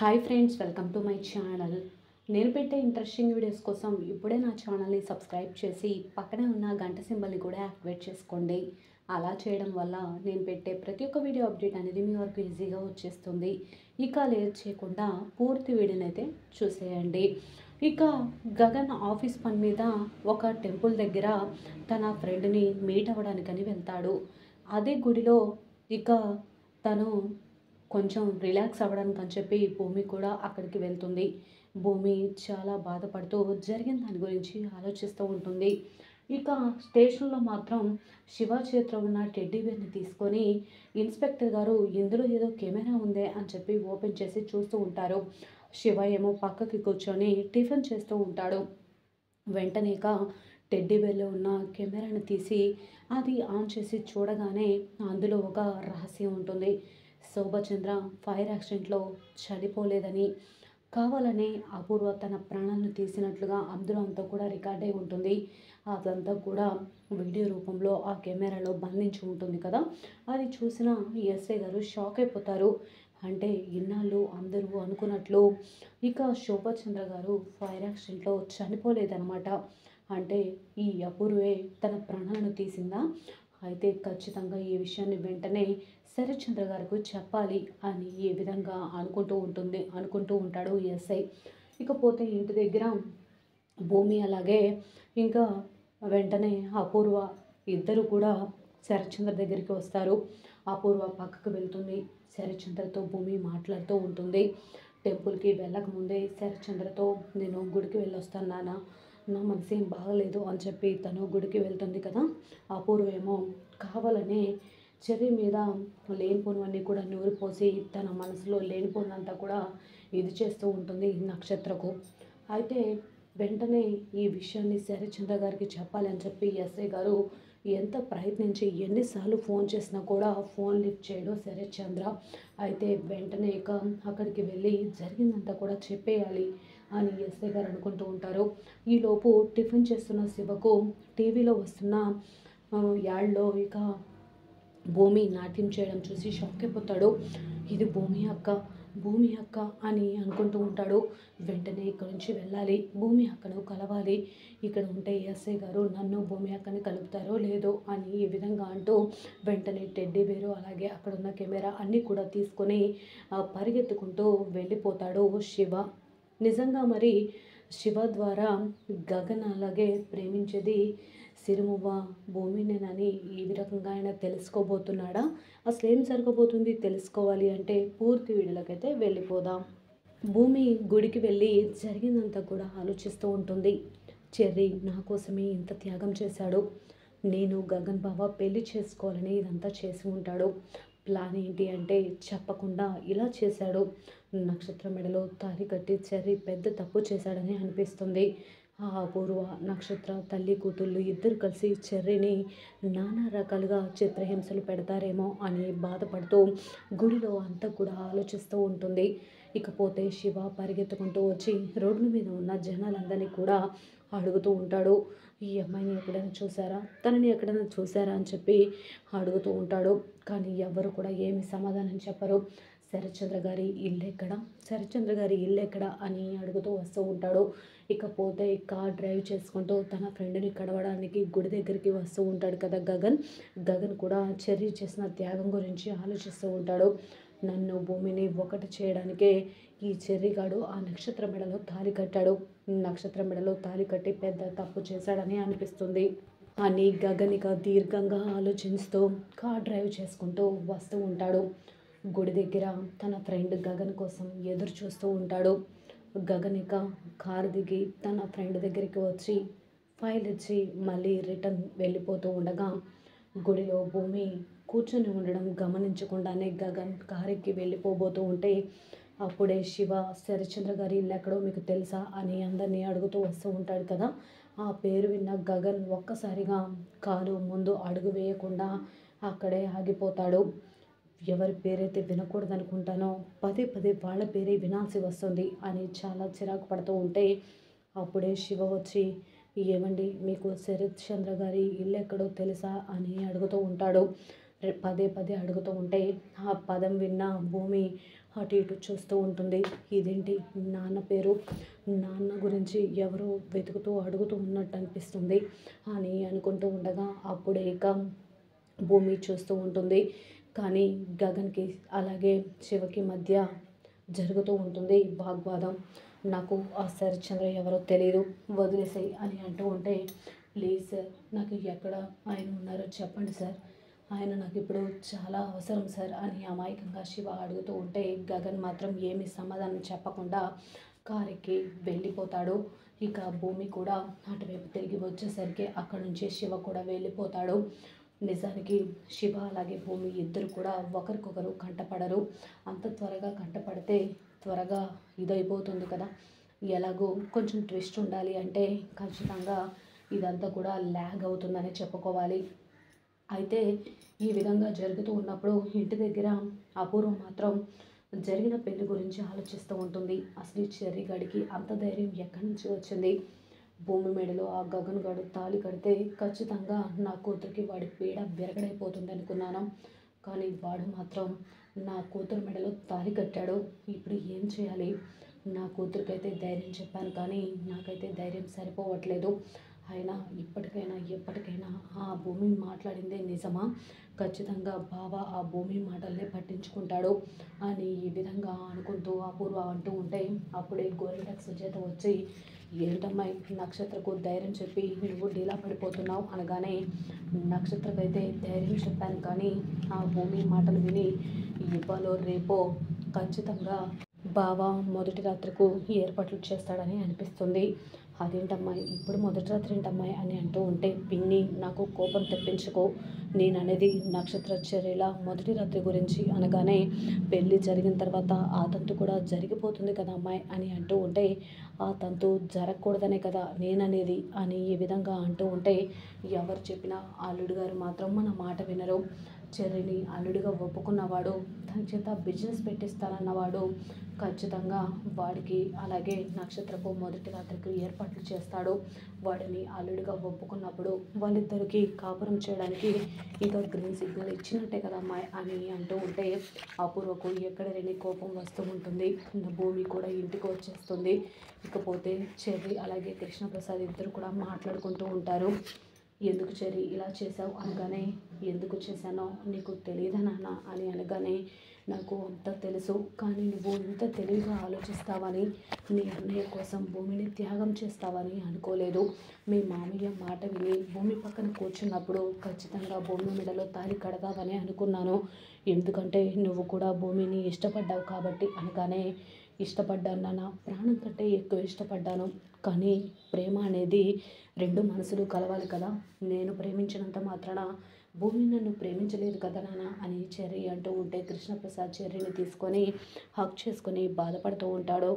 Hi friends, welcome to my channel. నేను పెట్టే interesting videos కోసం ఇప్పుడే నా ఛానల్ని సబ్స్క్రైబ్ చేసి పక్కనే ఉన్న గంట సింబల్ని కూడా యాక్టివేట్ చేసుకోండి. అలా చేయడం వల్ల నేను పెట్టే ప్రతి ఒక్క వీడియో అప్డేట్ అనేది మీ వరకు ఈజీగా వచ్చేస్తుంది. ఇక లేట్ చేయకుండా పూర్తి వీడియోని అయితే చూసేయండి. ఇక గగన్ ఆఫీస్ పని మీద ఒక టెంపుల్ దగ్గర తన ఫ్రెండ్ని మీట్ అవ్వడానికని వెళ్తాడు. అదే గుడిలో ఇక తను కొంచెం రిలాక్స్ అవ్వడానికి అని చెప్పి భూమి కూడా అక్కడికి వెళ్తుంది. భూమి చాలా బాధపడుతూ జరిగిన దాని గురించి ఆలోచిస్తూ ఉంటుంది. ఇక స్టేషన్లో మాత్రం శివ చేతిలో ఉన్న టెడ్డీ బేర్ని తీసుకొని ఇన్స్పెక్టర్ గారు ఇందులో ఏదో కెమెరా ఉందే అని చెప్పి ఓపెన్ చేసి చూస్తూ ఉంటారు. శివ ఏమో పక్కకి కూర్చొని టిఫిన్ చేస్తూ ఉంటాడు. వెంటనే టెడ్డీ బేర్లో ఉన్న కెమెరాను తీసి అది ఆన్ చేసి చూడగానే అందులో ఒక రహస్యం ఉంటుంది. శోభచంద్ర ఫైర్ యాక్సిడెంట్లో చనిపోలేదని, కావాలని అపూర్వ తన ప్రాణాలను తీసినట్లుగా అందులో అంతా కూడా రికార్డ్ అయి ఉంటుంది. అదంతా కూడా వీడియో రూపంలో ఆ కెమెరాలో బంధించి ఉంటుంది కదా. అది చూసిన ఎస్ఐ గారు షాక్ అయిపోతారు. అంటే ఇన్నాళ్ళు అందరూ అనుకున్నట్లు ఇక శోభచంద్ర గారు ఫైర్ యాక్సిడెంట్లో చనిపోలేదన్నమాట. అంటే ఈ అపూర్వే తన ప్రాణాలను తీసిందా? అయితే ఖచ్చితంగా ఈ విషయాన్ని వెంటనే శరత్చంద్ర గారికి చెప్పాలి అని ఈ విధంగా అనుకుంటూ ఉంటాడు ఎస్ఐ. ఇకపోతే ఇంటి దగ్గర భూమి అలాగే ఇంకా వెంటనే అపూర్వ ఇద్దరు కూడా శరత్చంద్ర దగ్గరికి వస్తారు. అపూర్వ పక్కకు వెళ్తుంది. శరత్చంద్రతో భూమి మాట్లాడుతూ ఉంటుంది. టెంపుల్కి వెళ్ళకముందే శరత్చంద్రతో నేను గుడికి వెళ్ళొస్తాను నాన్న, నా మనసు ఏం బాగలేదు అని చెప్పి తను గుడికి వెళ్తుంది కదా. అపూర్వ ఏమో కావాలని చెర్రీ మీద లేనిపోనివన్నీ కూడా నూరిపోసి తన మనసులో లేనిపోనంతా కూడా ఇది చేస్తూ ఉంటుంది నక్షత్రకు. అయితే వెంటనే ఈ విషయాన్ని శరత్చంద్ర గారికి చెప్పాలని చెప్పి ఎస్ఐ గారు ఎంత ప్రయత్నించి ఎన్నిసార్లు ఫోన్ చేసినా కూడా ఫోన్ లిఫ్ట్ చేయడు శరత్చంద్ర. అయితే వెంటనే అక్కడికి వెళ్ళి జరిగిందంతా కూడా చెప్పేయాలి అని ఎస్ఐ గారు అనుకుంటూ ఉంటారు. ఈలోపు టిఫిన్ చేస్తున్న శివకు టీవీలో వస్తున్న యాడ్లో భూమి నాట్యం చేయడం చూసి షాక్ అయిపోతాడు. ఇది భూమి అక్క అని అనుకుంటూ ఉంటాడు. వెంటనే ఇక్కడి నుంచి వెళ్ళాలి, భూమి అక్కను కలవాలి, ఇక్కడ ఉంటే ఎస్ఐ గారు నన్ను భూమి అక్కని కలుపుతారో లేదో అని ఈ విధంగా అంటూ వెంటనే టెడ్డీ బేరు అలాగే అక్కడ ఉన్న కెమెరా అన్నీ కూడా తీసుకొని పరిగెత్తుకుంటూ వెళ్ళిపోతాడు శివ. నిజంగా మరి శివ ద్వారా గగన్ అలాగే ప్రేమించేది సిరిమువ్వ భూమినేనని ఈ రకంగా ఆయన తెలుసుకోబోతున్నాడా? అసలు ఏం జరగబోతుంది తెలుసుకోవాలి అంటే పూర్తి వీడియోలకైతే వెళ్ళిపోదాం. భూమి గుడికి వెళ్ళి జరిగిందంతా కూడా ఆలోచిస్తూ ఉంటుంది. చెర్రీ నా కోసమే ఇంత త్యాగం చేశాడు, నేను గగన్ బావ పెళ్లి చేసుకోవాలని ఇదంతా చేసి ఉంటాడు. ప్లాన్ ఏంటి అంటే చెప్పకుండా ఇలా చేశాడు. నక్షత్ర మెడలో తాళి కట్టి చెర్రీ పెద్ద తప్పు చేశాడని అనిపిస్తుంది. ఆ అపూర్వ నక్షత్ర తల్లి కూతుళ్ళు ఇద్దరు కలిసి చెర్రీని నానా రకాలుగా చిత్రహింసలు పెడతారేమో అని బాధపడుతూ గుడిలో అంతా కూడా ఆలోచిస్తూ ఉంటుంది. ఇకపోతే శివ పరిగెత్తుకుంటూ వచ్చి రోడ్ల మీద ఉన్న జనాలందరినీ కూడా అడుగుతూ ఉంటాడు. ఈ అమ్మాయిని ఎక్కడైనా చూసారా, తనని ఎక్కడైనా చూసారా అని చెప్పి అడుగుతూ ఉంటాడు. కానీ ఎవరు కూడా ఏమి సమాధానం చెప్పరు. శరత్చంద్ర గారి ఇల్లు ఎక్కడ అని అడుగుతూ వస్తూ ఉంటాడు. ఇకపోతే కార్ డ్రైవ్ చేసుకుంటూ తన ఫ్రెండ్ని కలవడానికి గుడి దగ్గరికి వస్తూ ఉంటాడు కదా గగన్ కూడా చెర్రీ చేసిన త్యాగం గురించి ఆలోచిస్తూ ఉంటాడు. నన్ను భూమిని ఒకటి చేయడానికే ఈ చెర్రీగాడు ఆ నక్షత్ర మెడలో తాళి కట్టాడు, నక్షత్ర మెడలో తాళి కట్టి పెద్ద తప్పు చేశాడని అనిపిస్తుంది అని గగన్ దీర్ఘంగా ఆలోచిస్తూ కార్ డ్రైవ్ చేసుకుంటూ వస్తూ ఉంటాడు. గుడి దగ్గర తన ఫ్రెండ్ గగన్ కోసం ఎదురు చూస్తూ ఉంటాడు. గగన్ కారు దిగి తన ఫ్రెండ్ దగ్గరికి వచ్చి ఫైల్ ఇచ్చి మళ్ళీ రిటర్న్ వెళ్ళిపోతూ ఉండగా గుడిలో భూమి కూర్చొని ఉండడం గమనించకుండానే గగన్ కారెక్కి వెళ్ళిపోబోతూ ఉంటే అప్పుడే శివ శరత్చంద్ర గారి ఇల్లు ఎక్కడో మీకు తెలుసా అని అందరినీ అడుగుతూ వస్తూ ఉంటాడు కదా. ఆ పేరు విన్న గగన్ ఒక్కసారిగా కాలు ముందు అడుగు వేయకుండా అక్కడే ఆగిపోతాడు. ఎవరి పేరైతే వినకూడదనుకుంటానో పదే పదే వాళ్ళ పేరే వినాల్సి వస్తుంది అని చాలా చిరాకు పడుతూ ఉంటే అప్పుడే శివ వచ్చి ఏమండి మీకు శరత్చంద్ర గారి ఇల్లు ఎక్కడో తెలుసా అని అడుగుతూ ఉంటాడు. పదే పదే అడుగుతూ ఉంటే ఆ పదం విన్న భూమి అటు ఇటు చూస్తూ ఉంటుంది. ఇదేంటి నాన్న పేరు, నాన్న గురించి ఎవరో వెతుకుతూ అడుగుతూ ఉన్నట్టు అనిపిస్తుంది అని అనుకుంటూ ఉండగా అప్పుడే ఇక భూమి చూస్తూ ఉంటుంది. కానీ గగన్కి అలాగే శివకి మధ్య జరుగుతూ ఉంటుంది వాగ్వాదం. నాకు ఆ శరత్చంద్ర ఎవరో తెలియదు, వదిలేసాయి అని అంటూ ఉంటే, ప్లీజ్ సార్, నాకు ఎక్కడ ఆయన ఉన్నారో చెప్పండి సార్, ఆయన నాకు ఇప్పుడు చాలా అవసరం సార్ అని అమాయకంగా శివ అడుగుతూ ఉంటే, గగన్ మాత్రం ఏమీ సమాధానం చెప్పకుండా కారెక్కి వెళ్ళిపోతాడు. ఇక భూమి కూడా అటువైపు తిరిగి వచ్చేసరికి అక్కడి నుంచి శివ కూడా వెళ్ళిపోతాడు. నిజానికి శివ అలాగే భూమి ఇద్దరు కూడా ఒకరికొకరు కంటపడరు. అంత త్వరగా కంటపడితే త్వరగా ఇదైపోతుంది కదా. ఎలాగో కొంచెం ట్విస్ట్ ఉండాలి అంటే ఖచ్చితంగా ఇదంతా కూడా ల్యాగ్ అవుతుందని చెప్పుకోవాలి. అయితే ఈ విధంగా జరుగుతూ ఉన్నప్పుడు ఇంటి దగ్గర అపూర్వ మాత్రం జరిగిన పెళ్లి గురించి ఆలోచిస్తూ ఉంటుంది. అసలు ఈ చెర్రీ గడికి అంత ధైర్యం ఎక్కడి నుంచి వచ్చింది? భూమి మెడలో ఆ గగన్ గడు తాళి కడితే ఖచ్చితంగా నా కూతురికి వాడి పీడ విరగడైపోతుంది అనుకున్నాను. కానీ వాడు మాత్రం నా కూతురు మెడలో తాళి కట్టాడు. ఇప్పుడు ఏం చేయాలి? నా కూతురికైతే ధైర్యం చెప్పాను కానీ నాకైతే ధైర్యం సరిపోవట్లేదు. అయినా ఇప్పటికైనా ఎప్పటికైనా ఆ భూమి మాట్లాడిందే నిజమా? ఖచ్చితంగా బావ ఆ భూమి మాటల్నే పట్టించుకుంటాడు అని ఈ విధంగా అనుకుంటూ అపూర్వ అంటూ ఉంటే, అప్పుడే గోరింటాకు సుజాత వచ్చి, ఏంటమ్మాయి నక్షత్రకు ధైర్యం చెప్పి నువ్వు డీలా పడిపోతున్నావు అనగానే, నక్షత్రకైతే ధైర్యం చెప్పాను కానీ ఆ భూమి మాటలు విని ఇవ్వాలో రేపో ఖచ్చితంగా బావ మొదటి రాత్రికి ఏర్పాట్లు చేస్తాడని అనిపిస్తుంది. అదేంటమ్మాయి ఇప్పుడు మొదటి రాత్రి ఏంటమ్మాయి అని అంటూ ఉంటే, పిన్ని నాకు కోపం తెప్పించుకో, నేననేది నక్షత్ర చర్యల మొదటి రాత్రి గురించి అనగానే, పెళ్ళి జరిగిన తర్వాత ఆ తంతు కూడా జరిగిపోతుంది కదా అమ్మాయి అని అంటూ ఉంటే, ఆ తంతు జరగకూడదనే కదా నేననేది అని ఈ విధంగా అంటూ ఉంటే, ఎవరు చెప్పినా అల్లుడు గారు మాత్రం మన మాట వినరు. చెర్రీని అల్లుడిగా ఒప్పుకున్నవాడు, తన చేత బిజినెస్ పెట్టిస్తానన్నవాడు ఖచ్చితంగా వాడికి అలాగే నక్షత్రపు మొదటి రాత్రికి ఏర్పాట్లు చేస్తాడు. వాడిని అల్లుడిగా ఒప్పుకున్నప్పుడు వాళ్ళిద్దరికి కాపురం చేయడానికి ఇక గ్రీన్ సిగ్నల్ ఇచ్చినట్టే కదా అమ్మాయి అని అంటూ ఉంటే, అపూర్వకు ఎక్కడ లేని కోపం వస్తూ ఉంటుంది. భూమి కూడా ఇంటికి వచ్చేస్తుంది. ఇకపోతే చెర్రీ అలాగే కృష్ణప్రసాద్ ఇద్దరు కూడా మాట్లాడుకుంటూ ఉంటారు. ఎందుకు చెర్రీ ఇలా చేసావు అనగానే, ఎందుకు చేశానో నీకు తెలియదా నాన్న అని అనగానే, నాకు అంతా తెలుసు కానీ నువ్వు ఇంత తెలివిగా ఆలోచిస్తావని, నీ అన్నయ్య కోసం భూమిని త్యాగం చేస్తావని అనుకోలేదు. మీ మామయ్య మాట విని భూమి పక్కన కూర్చున్నప్పుడు ఖచ్చితంగా భూమి మెడలో తాళి కడతావని అనుకున్నాను. ఎందుకంటే నువ్వు కూడా భూమిని ఇష్టపడ్డావు కాబట్టి అనగానే, ఇష్టపడ్డాను నాన్న, ప్రాణం కంటే ఎక్కువ ఇష్టపడ్డాను. కానీ ప్రేమ అనేది రెండు మనసులు కలవాలి కదా. నేను ప్రేమించినంత మాత్రాన భూమి నన్ను ప్రేమించలేదు కదా నాన్న అని చెర్రీ అంటూ ఉంటే, కృష్ణప్రసాద్ చెర్రీని తీసుకొని హక్ చేసుకొని బాధపడుతూ ఉంటాడు.